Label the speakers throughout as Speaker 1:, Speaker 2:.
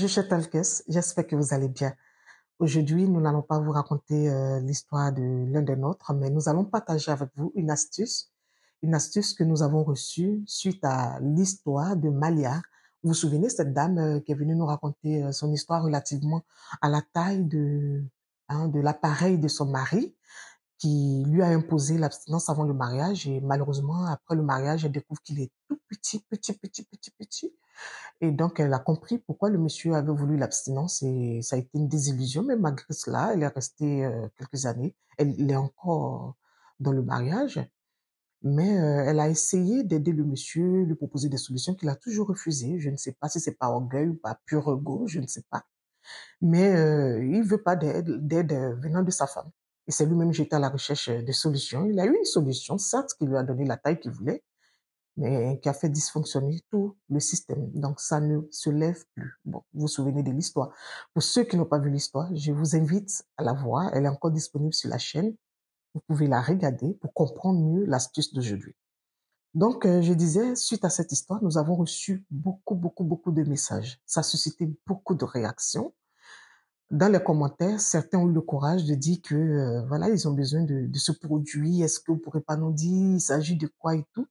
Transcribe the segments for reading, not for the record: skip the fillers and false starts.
Speaker 1: Cher Talkes, j'espère que vous allez bien. Aujourd'hui, nous n'allons pas vous raconter l'histoire de l'un des nôtres, mais nous allons partager avec vous une astuce que nous avons reçue suite à l'histoire de Malia. Vous vous souvenez, cette dame qui est venue nous raconter son histoire relativement à la taille de l'appareil de son mari, qui lui a imposé l'abstinence avant le mariage et malheureusement, après le mariage, elle découvre qu'il est tout petit. Et donc, elle a compris pourquoi le monsieur avait voulu l'abstinence et ça a été une désillusion. Mais malgré cela, elle est restée quelques années. Elle est encore dans le mariage, mais elle a essayé d'aider le monsieur, lui proposer des solutions qu'il a toujours refusées. Je ne sais pas si c'est par orgueil ou par pur ego, je ne sais pas. Mais il veut pas d'aide venant de sa femme. Il s'est lui-même jeté à la recherche de solutions. Il a eu une solution, certes, qui lui a donné la taille qu'il voulait, mais qui a fait dysfonctionner tout le système. Donc, ça ne se lève plus. Bon, vous vous souvenez de l'histoire. Pour ceux qui n'ont pas vu l'histoire, je vous invite à la voir. Elle est encore disponible sur la chaîne. Vous pouvez la regarder pour comprendre mieux l'astuce d'aujourd'hui. Donc, je disais, suite à cette histoire, nous avons reçu beaucoup de messages. Ça a suscité beaucoup de réactions. Dans les commentaires, certains ont eu le courage de dire que, voilà, ils ont besoin de ce produit. Est-ce que vous pourrez pas nous dire, il s'agit de quoi et tout?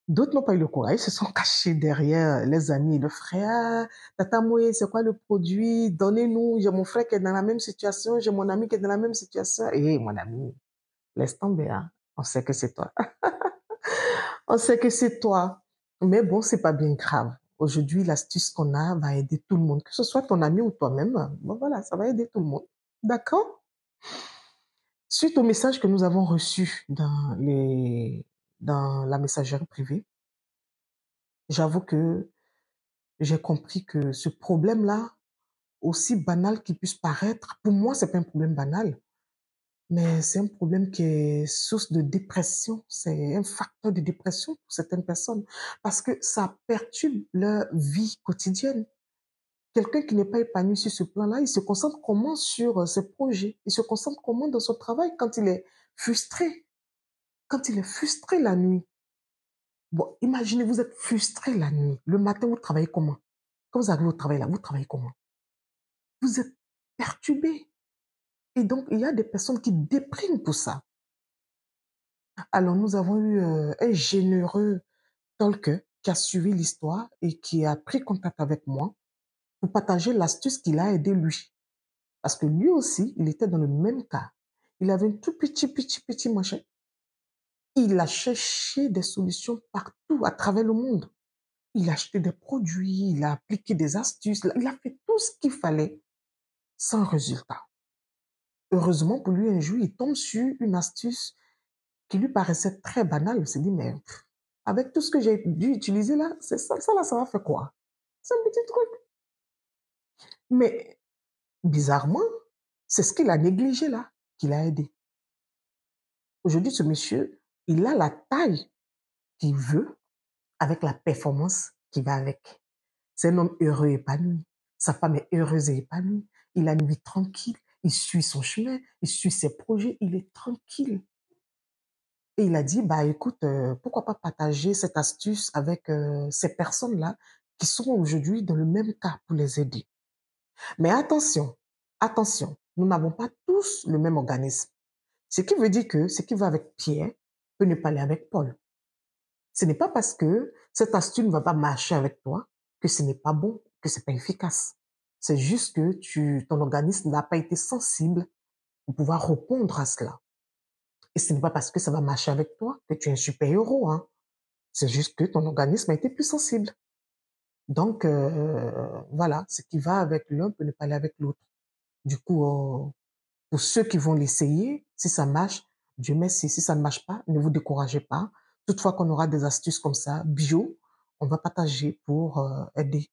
Speaker 1: D'autres n'ont pas eu le courage, ils se sont cachés derrière les amis et le frère. Tata Moué, c'est quoi le produit? Donnez-nous. J'ai mon frère qui est dans la même situation, j'ai mon ami qui est dans la même situation. Eh, mon ami, laisse tomber, hein. On sait que c'est toi. On sait que c'est toi. Mais bon, c'est pas bien grave. Aujourd'hui, l'astuce qu'on a va aider tout le monde, que ce soit ton ami ou toi-même. Bon, voilà, ça va aider tout le monde. D'accord? Suite au message que nous avons reçu dans la messagerie privée, j'avoue que j'ai compris que ce problème-là, aussi banal qu'il puisse paraître, pour moi, c'est pas un problème banal, mais c'est un problème qui est source de dépression. C'est un facteur de dépression pour certaines personnes parce que ça perturbe leur vie quotidienne. Quelqu'un qui n'est pas épanoui sur ce plan-là, il se concentre comment sur ses projets? Il se concentre comment dans son travail quand il est frustré? Quand il est frustré la nuit? Bon, imaginez, vous êtes frustré la nuit. Le matin, vous travaillez comment? Quand vous arrivez au travail là, vous travaillez comment? Vous êtes perturbé. Et donc, il y a des personnes qui dépriment pour ça. Alors, nous avons eu un généreux talker qui a suivi l'histoire et qui a pris contact avec moi pour partager l'astuce qui l'a aidé lui. Parce que lui aussi, il était dans le même cas. Il avait un tout petit machin. Il a cherché des solutions partout à travers le monde. Il a acheté des produits, il a appliqué des astuces, il a fait tout ce qu'il fallait sans résultat. Heureusement pour lui, un jour, il tombe sur une astuce qui lui paraissait très banale. Il s'est dit, mais avec tout ce que j'ai dû utiliser là, c'est ça là, ça va faire quoi? C'est un petit truc. Mais bizarrement, c'est ce qu'il a négligé là, qui l'a aidé. Aujourd'hui, ce monsieur, il a la taille qu'il veut avec la performance qui va avec. C'est un homme heureux et épanoui. Sa femme est heureuse et épanouie. Il a une vie tranquille. Il suit son chemin. Il suit ses projets. Il est tranquille. Et il a dit, bah écoute, pourquoi pas partager cette astuce avec ces personnes-là qui sont aujourd'hui dans le même cas pour les aider. Mais attention, nous n'avons pas tous le même organisme. Ce qui veut dire que ce qui va avec Pierre peut ne pas aller avec Paul. Ce n'est pas parce que cette astuce ne va pas marcher avec toi que ce n'est pas bon, que c'est pas efficace. C'est juste que ton organisme n'a pas été sensible pour pouvoir répondre à cela. Et ce n'est pas parce que ça va marcher avec toi que tu es un super-héros, hein. C'est juste que ton organisme a été plus sensible. Donc, voilà, ce qui va avec l'un peut ne pas aller avec l'autre. Du coup, pour ceux qui vont l'essayer, si ça marche, Dieu merci. Si ça ne marche pas, ne vous découragez pas. Toutefois qu'on aura des astuces comme ça, bio, on va partager pour aider.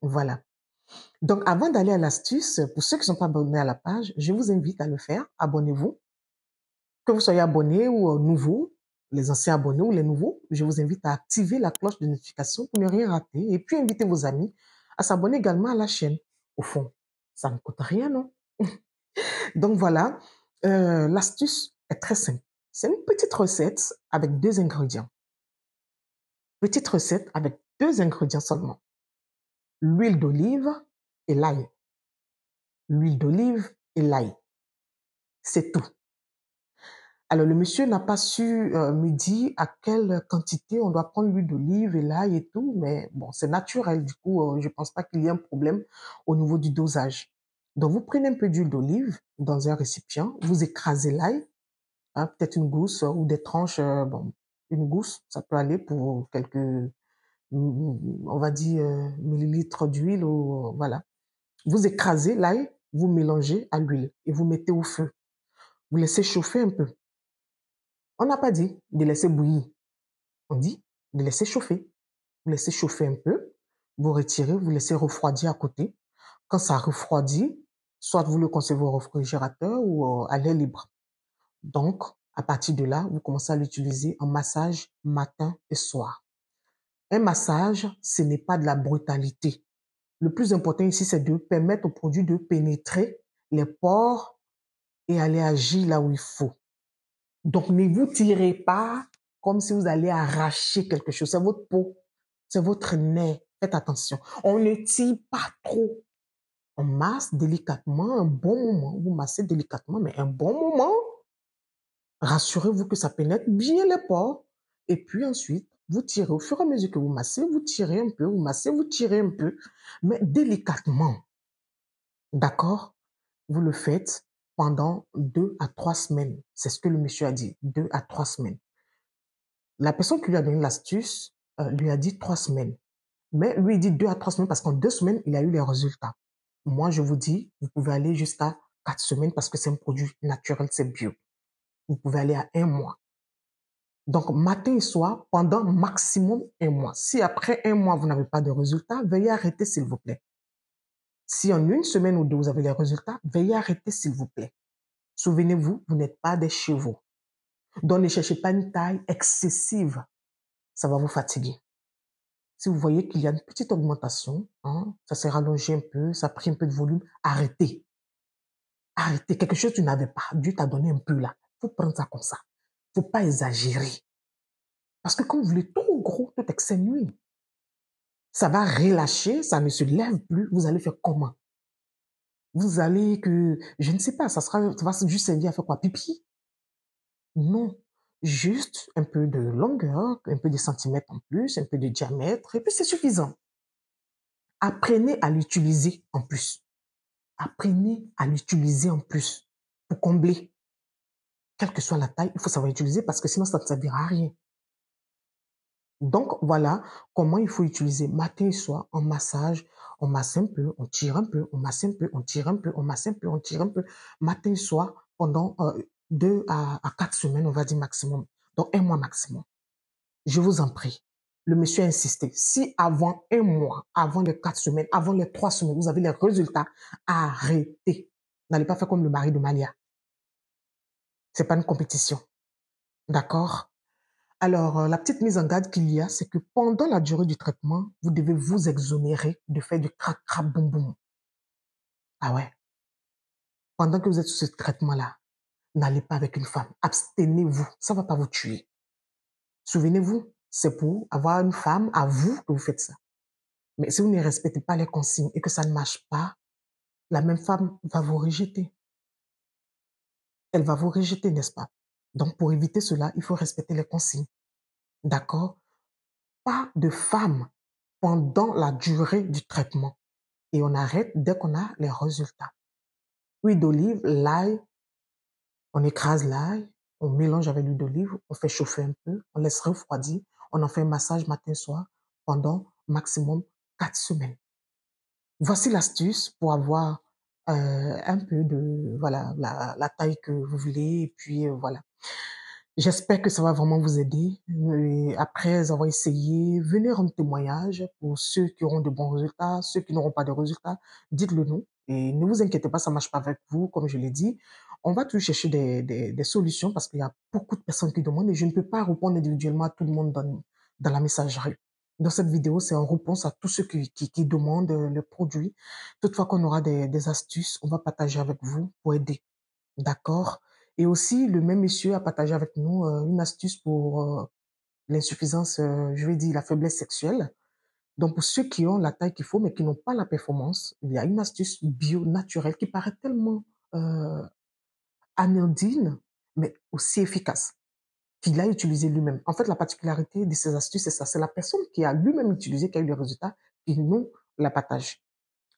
Speaker 1: Voilà. Donc, avant d'aller à l'astuce, pour ceux qui ne sont pas abonnés à la page, je vous invite à le faire. Abonnez-vous. Que vous soyez abonné ou nouveau, les anciens abonnés ou les nouveaux, je vous invite à activer la cloche de notification pour ne rien rater et puis invitez vos amis à s'abonner également à la chaîne. Au fond, ça ne coûte rien, non? Donc voilà, l'astuce est très simple. C'est une petite recette avec 2 ingrédients. Petite recette avec 2 ingrédients seulement. L'huile d'olive et l'ail. L'huile d'olive et l'ail. C'est tout. Alors, le monsieur n'a pas su me dire à quelle quantité on doit prendre l'huile d'olive et l'ail et tout, mais bon, c'est naturel. Du coup, je pense pas qu'il y ait un problème au niveau du dosage. Donc, vous prenez un peu d'huile d'olive dans un récipient, vous écrasez l'ail, hein, peut-être une gousse ou des tranches, bon, une gousse, ça peut aller pour quelques, on va dire, millilitres d'huile ou voilà. Vous écrasez l'ail, vous mélangez à l'huile et vous mettez au feu. Vous laissez chauffer un peu. On n'a pas dit de laisser bouillir. On dit de laisser chauffer. Vous laissez chauffer un peu, vous retirez, vous laissez refroidir à côté. Quand ça refroidit, soit vous le conservez au réfrigérateur ou à l'air libre. Donc, à partir de là, vous commencez à l'utiliser en massage matin et soir. Un massage, ce n'est pas de la brutalité. Le plus important ici, c'est de permettre au produit de pénétrer les pores et aller agir là où il faut. Donc, ne vous tirez pas comme si vous allez arracher quelque chose. C'est votre peau, c'est votre nez. Faites attention. On ne tire pas trop. On masse délicatement, un bon moment. Vous massez délicatement, mais un bon moment. Rassurez-vous que ça pénètre bien les pores. Et puis ensuite, vous tirez. Au fur et à mesure que vous massez, vous tirez un peu, vous massez, vous tirez un peu, mais délicatement. D'accord? Vous le faites pendant 2 à 3 semaines. C'est ce que le monsieur a dit, 2 à 3 semaines. La personne qui lui a donné l'astuce lui a dit 3 semaines. Mais lui, il dit 2 à 3 semaines parce qu'en 2 semaines, il a eu les résultats. Moi, je vous dis, vous pouvez aller jusqu'à 4 semaines parce que c'est un produit naturel, c'est bio. Vous pouvez aller à 1 mois. Donc, matin et soir, pendant maximum 1 mois. Si après 1 mois, vous n'avez pas de résultats, veuillez arrêter, s'il vous plaît. Si en 1 semaine ou 2, vous avez les résultats, veuillez arrêter, s'il vous plaît. Souvenez-vous, vous n'êtes pas des chevaux. Donc, ne cherchez pas une taille excessive. Ça va vous fatiguer. Si vous voyez qu'il y a une petite augmentation, hein, ça s'est rallongé un peu, ça a pris un peu de volume, arrêtez. Arrêtez. Quelque chose que tu n'avais pas. Dieu t'a donné un peu là. Il faut prendre ça comme ça. Il ne faut pas exagérer. Parce que quand vous voulez trop gros, tout excès nuit. Ça va relâcher, ça ne se lève plus. Vous allez faire comment? Vous allez que, je ne sais pas, ça va juste servir à faire quoi? Pipi? Non. Juste un peu de longueur, un peu de centimètres en plus, un peu de diamètre, et puis c'est suffisant. Apprenez à l'utiliser en plus. Apprenez à l'utiliser en plus pour combler. Quelle que soit la taille, il faut savoir utiliser parce que sinon ça ne servira à rien. Donc voilà comment il faut utiliser matin et soir en massage. On masse un peu, on tire un peu, on masse un peu, on tire un peu, on masse un peu, on tire un peu. Matin et soir pendant 2 à 4 semaines, on va dire maximum. Donc 1 mois maximum. Je vous en prie. Le monsieur a insisté. Si avant 1 mois, avant les 4 semaines, avant les 3 semaines, vous avez les résultats, arrêtez. N'allez pas faire comme le mari de Malia. C'est pas une compétition. D'accord? Alors, la petite mise en garde qu'il y a, c'est que pendant la durée du traitement, vous devez vous exonérer de faire du crac crac boum boum. Ah ouais. Pendant que vous êtes sur ce traitement-là, n'allez pas avec une femme. Abstenez-vous. Ça va pas vous tuer. Souvenez-vous, c'est pour avoir une femme à vous que vous faites ça. Mais si vous ne respectez pas les consignes et que ça ne marche pas, la même femme va vous rejeter. Elle va vous rejeter, n'est-ce pas? Donc, pour éviter cela, il faut respecter les consignes. D'accord? Pas de femme pendant la durée du traitement. Et on arrête dès qu'on a les résultats. Huile d'olive, l'ail, on écrase l'ail, on mélange avec l'huile d'olive, on fait chauffer un peu, on laisse refroidir, on en fait un massage matin-soir pendant maximum 4 semaines. Voici l'astuce pour avoir un peu de, voilà, la taille que vous voulez. Et puis, voilà. J'espère que ça va vraiment vous aider. Et après avoir essayé, venez rendre témoignage pour ceux qui auront de bons résultats, ceux qui n'auront pas de résultats, dites-le nous. Et ne vous inquiétez pas, ça marche pas avec vous, comme je l'ai dit. On va toujours chercher des solutions parce qu'il y a beaucoup de personnes qui demandent et je ne peux pas répondre individuellement à tout le monde dans la messagerie. Dans cette vidéo, c'est en réponse à tous ceux qui demandent le produit. Toutefois qu'on aura des astuces, on va partager avec vous pour aider. D'accord? Et aussi, le même monsieur a partagé avec nous une astuce pour l'insuffisance, je vais dire la faiblesse sexuelle. Donc, pour ceux qui ont la taille qu'il faut, mais qui n'ont pas la performance, il y a une astuce bio naturelle qui paraît tellement euh, anodine, mais aussi efficace, qu'il a utilisé lui-même. En fait, la particularité de ces astuces, c'est ça. C'est la personne qui a lui-même utilisé, qui a eu le résultat, qui nous la partage.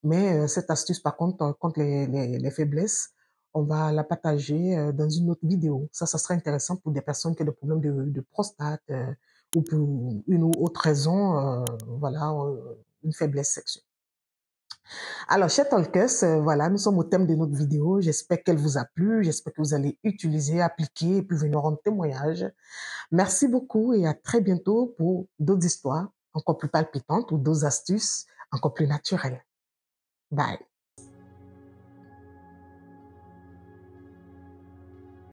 Speaker 1: Mais cette astuce, par contre, contre les faiblesses, on va la partager dans une autre vidéo. Ça sera intéressant pour des personnes qui ont des problèmes de prostate ou pour une ou autre raison, voilà, une faiblesse sexuelle. Alors, chers talkers, voilà, nous sommes au thème de notre vidéo. J'espère qu'elle vous a plu. J'espère que vous allez utiliser, appliquer et puis venir rendre témoignage. Merci beaucoup et à très bientôt pour d'autres histoires encore plus palpitantes ou d'autres astuces encore plus naturelles. Bye.